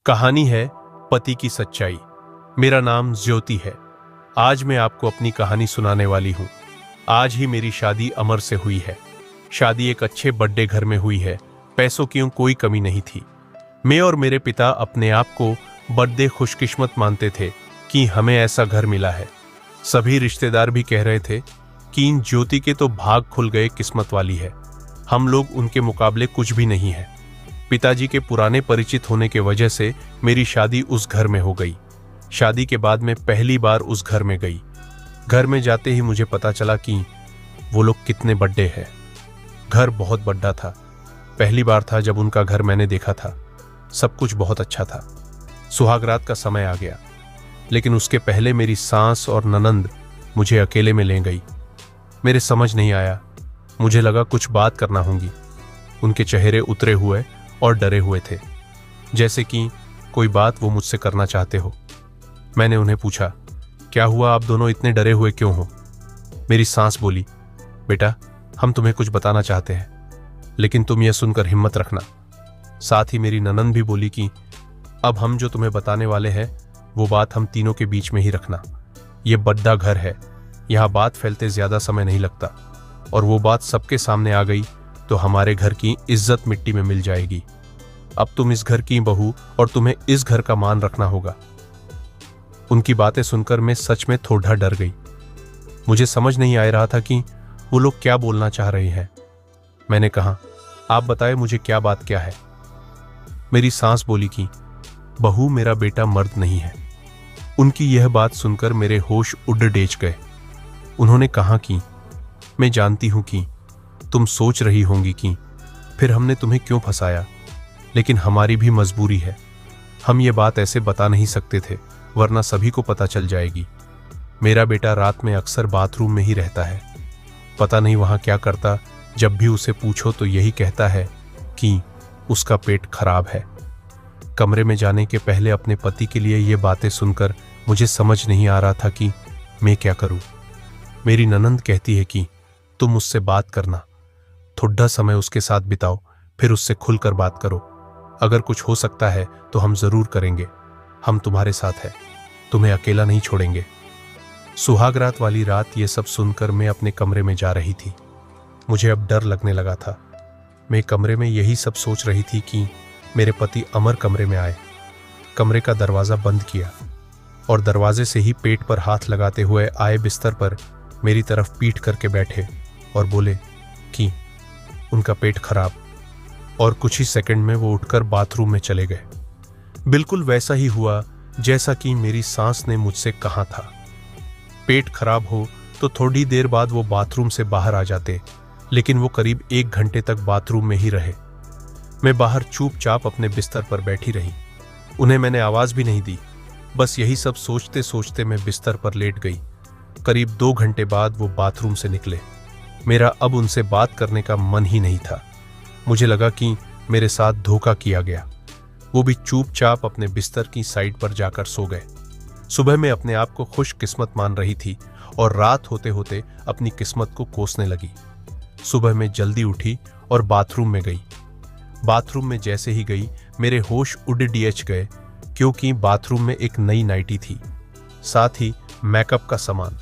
कहानी है पति की सच्चाई। मेरा नाम ज्योति है। आज मैं आपको अपनी कहानी सुनाने वाली हूँ। आज ही मेरी शादी अमर से हुई है। शादी एक अच्छे बड़े घर में हुई है। पैसों की कोई कमी नहीं थी। मैं और मेरे पिता अपने आप को बड़े खुशकिस्मत मानते थे कि हमें ऐसा घर मिला है। सभी रिश्तेदार भी कह रहे थे कि इन ज्योति के तो भाग खुल गए, किस्मत वाली है। हम लोग उनके मुकाबले कुछ भी नहीं है। पिताजी के पुराने परिचित होने के वजह से मेरी शादी उस घर में हो गई। शादी के बाद मैं पहली बार उस घर में गई। घर में जाते ही मुझे पता चला कि वो लोग कितने बड़े हैं। घर बहुत बड़ा था। पहली बार था जब उनका घर मैंने देखा था। सब कुछ बहुत अच्छा था। सुहागरात का समय आ गया, लेकिन उसके पहले मेरी सास और ननंद मुझे अकेले में ले गई। मेरे समझ नहीं आया। मुझे लगा कुछ बात करना होगी। उनके चेहरे उतरे हुए और डरे हुए थे, जैसे कि कोई बात वो मुझसे करना चाहते हो। मैंने उन्हें पूछा, क्या हुआ, आप दोनों इतने डरे हुए क्यों हो? मेरी सास बोली, बेटा हम तुम्हें कुछ बताना चाहते हैं, लेकिन तुम यह सुनकर हिम्मत रखना। साथ ही मेरी ननंद भी बोली कि अब हम जो तुम्हें बताने वाले हैं वो बात हम तीनों के बीच में ही रखना। ये बड़ा घर है, यहाँ बात फैलते ज्यादा समय नहीं लगता, और वो बात सबके सामने आ गई तो हमारे घर की इज्जत मिट्टी में मिल जाएगी। अब तुम इस घर की बहू और तुम्हें इस घर का मान रखना होगा। उनकी बातें सुनकर मैं सच में थोड़ा डर गई। मुझे समझ नहीं आ रहा था कि वो लोग क्या बोलना चाह रहे हैं। मैंने कहा, आप बताएं मुझे क्या बात क्या है। मेरी सास बोली कि बहू मेरा बेटा मर्द नहीं है। उनकी यह बात सुनकर मेरे होश उड़ डेच गए। उन्होंने कहा कि मैं जानती हूं कि तुम सोच रही होंगी कि फिर हमने तुम्हें क्यों फंसाया, लेकिन हमारी भी मजबूरी है। हम ये बात ऐसे बता नहीं सकते थे, वरना सभी को पता चल जाएगी। मेरा बेटा रात में अक्सर बाथरूम में ही रहता है। पता नहीं वहां क्या करता। जब भी उसे पूछो तो यही कहता है कि उसका पेट खराब है। कमरे में जाने के पहले अपने पति के लिए ये बातें सुनकर मुझे समझ नहीं आ रहा था कि मैं क्या करूं। मेरी ननंद कहती है कि तुम मुझसे बात करना, थोड़ा समय उसके साथ बिताओ, फिर उससे खुलकर बात करो। अगर कुछ हो सकता है तो हम जरूर करेंगे। हम तुम्हारे साथ हैं, तुम्हें अकेला नहीं छोड़ेंगे। सुहागरात वाली रात ये सब सुनकर मैं अपने कमरे में जा रही थी। मुझे अब डर लगने लगा था। मैं कमरे में यही सब सोच रही थी कि मेरे पति अमर कमरे में आए। कमरे का दरवाजा बंद किया और दरवाजे से ही पेट पर हाथ लगाते हुए आए बिस्तर पर मेरी तरफ पीठ करके बैठे और बोले कि उनका पेट खराब। और कुछ ही सेकंड में वो उठकर बाथरूम में चले गए। बिल्कुल वैसा ही हुआ जैसा कि मेरी सास ने मुझसे कहा था। पेट खराब हो तो थोड़ी देर बाद वो बाथरूम से बाहर आ जाते, लेकिन वो करीब 1 घंटे तक बाथरूम में ही रहे। मैं बाहर चुपचाप अपने बिस्तर पर बैठी रही। उन्हें मैंने आवाज भी नहीं दी। बस यही सब सोचते सोचते मैं बिस्तर पर लेट गई। करीब 2 घंटे बाद वो बाथरूम से निकले। मेरा अब उनसे बात करने का मन ही नहीं था। मुझे लगा कि मेरे साथ धोखा किया गया। वो भी चुपचाप अपने बिस्तर की साइड पर जाकर सो गए। सुबह मैं अपने आप को खुशकिस्मत मान रही थी और रात होते होते अपनी किस्मत को कोसने लगी। सुबह मैं जल्दी उठी और बाथरूम में गई। बाथरूम में जैसे ही गई मेरे होश उड़ डीएच गए, क्योंकि बाथरूम में एक नई नाइटी थी, साथ ही मेकअप का सामान।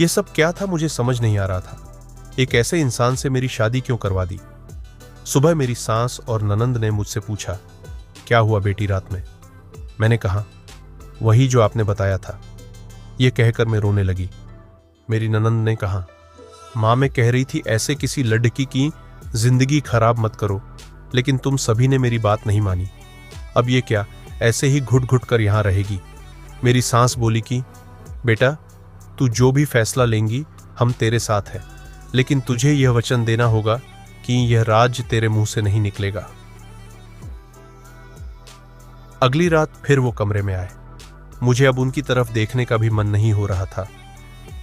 यह सब क्या था मुझे समझ नहीं आ रहा था। एक ऐसे इंसान से मेरी शादी क्यों करवा दी? सुबह मेरी सास और ननंद ने मुझसे पूछा, क्या हुआ बेटी रात में? मैंने कहा, वही जो आपने बताया था। यह कहकर मैं रोने लगी। मेरी ननंद ने कहा, माँ मैं कह रही थी ऐसे किसी लड़की की जिंदगी खराब मत करो, लेकिन तुम सभी ने मेरी बात नहीं मानी। अब ये क्या, ऐसे ही घुट घुट कर यहाँ रहेगी? मेरी सास बोली कि बेटा तू जो भी फैसला लेंगी हम तेरे साथ हैं, लेकिन तुझे यह वचन देना होगा कि यह राज तेरे मुंह से नहीं निकलेगा। अगली रात फिर वो कमरे में आए। मुझे अब उनकी तरफ देखने का भी मन नहीं हो रहा था।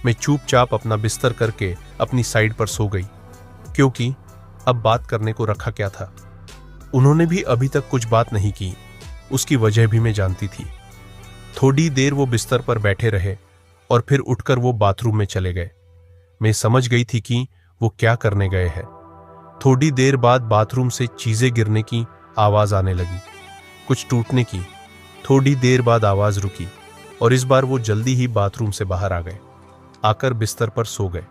मैं चुपचाप अपना बिस्तर करके अपनी साइड पर सो गई, क्योंकि अब बात करने को रखा क्या था। उन्होंने भी अभी तक कुछ बात नहीं की। उसकी वजह भी मैं जानती थी। थोड़ी देर वो बिस्तर पर बैठे रहे और फिर उठकर वो बाथरूम में चले गए। मैं समझ गई थी कि वो क्या करने गए हैं। थोड़ी देर बाद बाथरूम से चीजें गिरने की आवाज आने लगी। कुछ टूटने की। थोड़ी देर बाद आवाज रुकी और इस बार वो जल्दी ही बाथरूम से बाहर आ गए। आकर बिस्तर पर सो गए।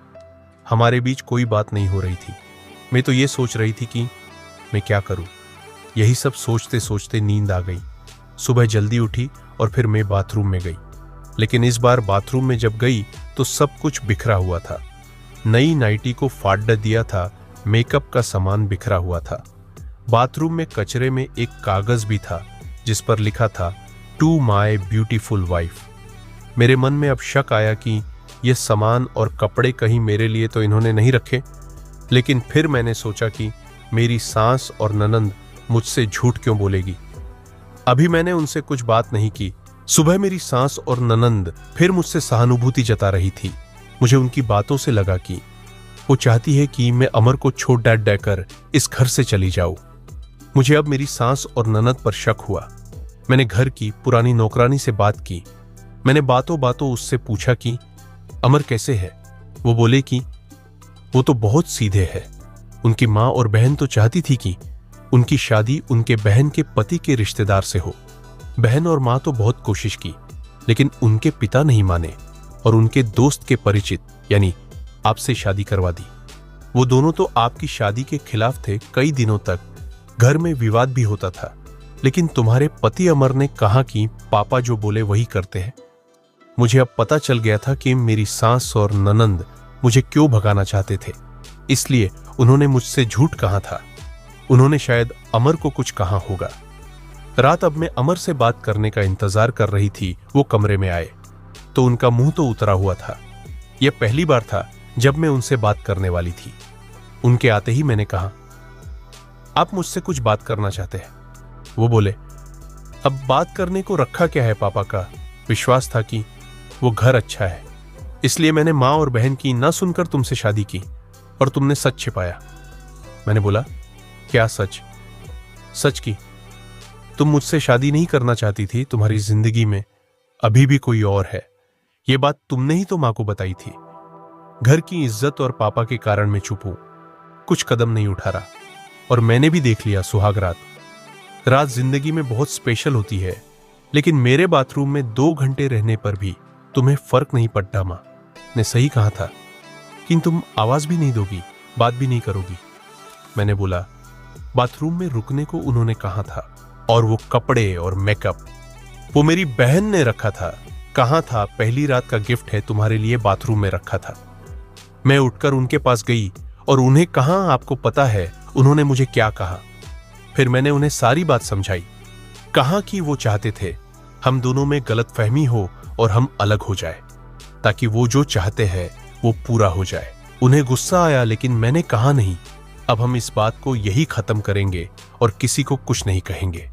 हमारे बीच कोई बात नहीं हो रही थी। मैं तो ये सोच रही थी कि मैं क्या करूं। यही सब सोचते सोचते नींद आ गई। सुबह जल्दी उठी और फिर मैं बाथरूम में गई। लेकिन इस बार बाथरूम में जब गई तो सब कुछ बिखरा हुआ था। नई नाइटी को फाड़ दिया था, मेकअप का सामान बिखरा हुआ था। बाथरूम में कचरे में एक कागज भी था जिस पर लिखा था टू माई ब्यूटीफुल वाइफ। मेरे मन में अब शक आया कि ये सामान और कपड़े कहीं मेरे लिए तो इन्होंने नहीं रखे। लेकिन फिर मैंने सोचा कि मेरी सास और ननंद मुझसे झूठ क्यों बोलेगी। अभी मैंने उनसे कुछ बात नहीं की। सुबह मेरी सास और ननंद फिर मुझसे सहानुभूति जता रही थी। मुझे उनकी बातों से लगा कि वो चाहती है कि मैं अमर को छोड़ कर इस घर से चली जाऊं। मुझे अब मेरी सास और ननंद पर शक हुआ। मैंने घर की पुरानी नौकरानी से बात की। मैंने बातों बातों उससे पूछा कि अमर कैसे है। वो बोले कि वो तो बहुत सीधे है। उनकी माँ और बहन तो चाहती थी कि उनकी शादी उनके बहन के पति के रिश्तेदार से हो। बहन और माँ तो बहुत कोशिश की, लेकिन उनके पिता नहीं माने और उनके दोस्त के परिचित यानी आपसे शादी करवा दी। वो दोनों तो आपकी शादी के खिलाफ थे। कई दिनों तक घर में विवाद भी होता था, लेकिन तुम्हारे पति अमर ने कहा कि पापा जो बोले वही करते हैं। मुझे अब पता चल गया था कि मेरी सास और ननंद मुझे क्यों भगाना चाहते थे। इसलिए उन्होंने मुझसे झूठ कहा था। उन्होंने शायद अमर को कुछ कहा होगा। रात अब मैं अमर से बात करने का इंतजार कर रही थी। वो कमरे में आए तो उनका मुंह तो उतरा हुआ था। यह पहली बार था जब मैं उनसे बात करने वाली थी। उनके आते ही मैंने कहा, आप मुझसे कुछ बात करना चाहते हैं। वो बोले, अब बात करने को रखा क्या है। पापा का विश्वास था कि वो घर अच्छा है, इसलिए मैंने माँ और बहन की ना सुनकर तुमसे शादी की और तुमने सच छिपाया। मैंने बोला, क्या सच? सच की तुम मुझसे शादी नहीं करना चाहती थी। तुम्हारी जिंदगी में अभी भी कोई और है। ये बात तुमने ही तो माँ को बताई थी। घर की इज्जत और पापा के कारण मैं चुप हूं, कुछ कदम नहीं उठा रहा। और मैंने भी देख लिया सुहाग रात जिंदगी में बहुत स्पेशल होती है, लेकिन मेरे बाथरूम में 2 घंटे रहने पर भी तुम्हें फर्क नहीं पड़ता। माँ ने सही कहा था कि तुम आवाज भी नहीं दोगी, बात भी नहीं करोगी। मैंने बोला, बाथरूम में रुकने को उन्होंने कहा था और वो कपड़े और मेकअप वो मेरी बहन ने रखा था। कहा था पहली रात का गिफ्ट है, तुम्हारे लिए बाथरूम में रखा था। मैं उठकर उनके पास गई और उन्हें कहा, आपको पता है उन्होंने मुझे क्या कहा। फिर मैंने उन्हें सारी बात समझाई। कहा कि वो चाहते थे हम दोनों में गलतफहमी हो और हम अलग हो जाए, ताकि वो जो चाहते हैं वो पूरा हो जाए। उन्हें गुस्सा आया, लेकिन मैंने कहा नहीं, अब हम इस बात को यही खत्म करेंगे और किसी को कुछ नहीं कहेंगे।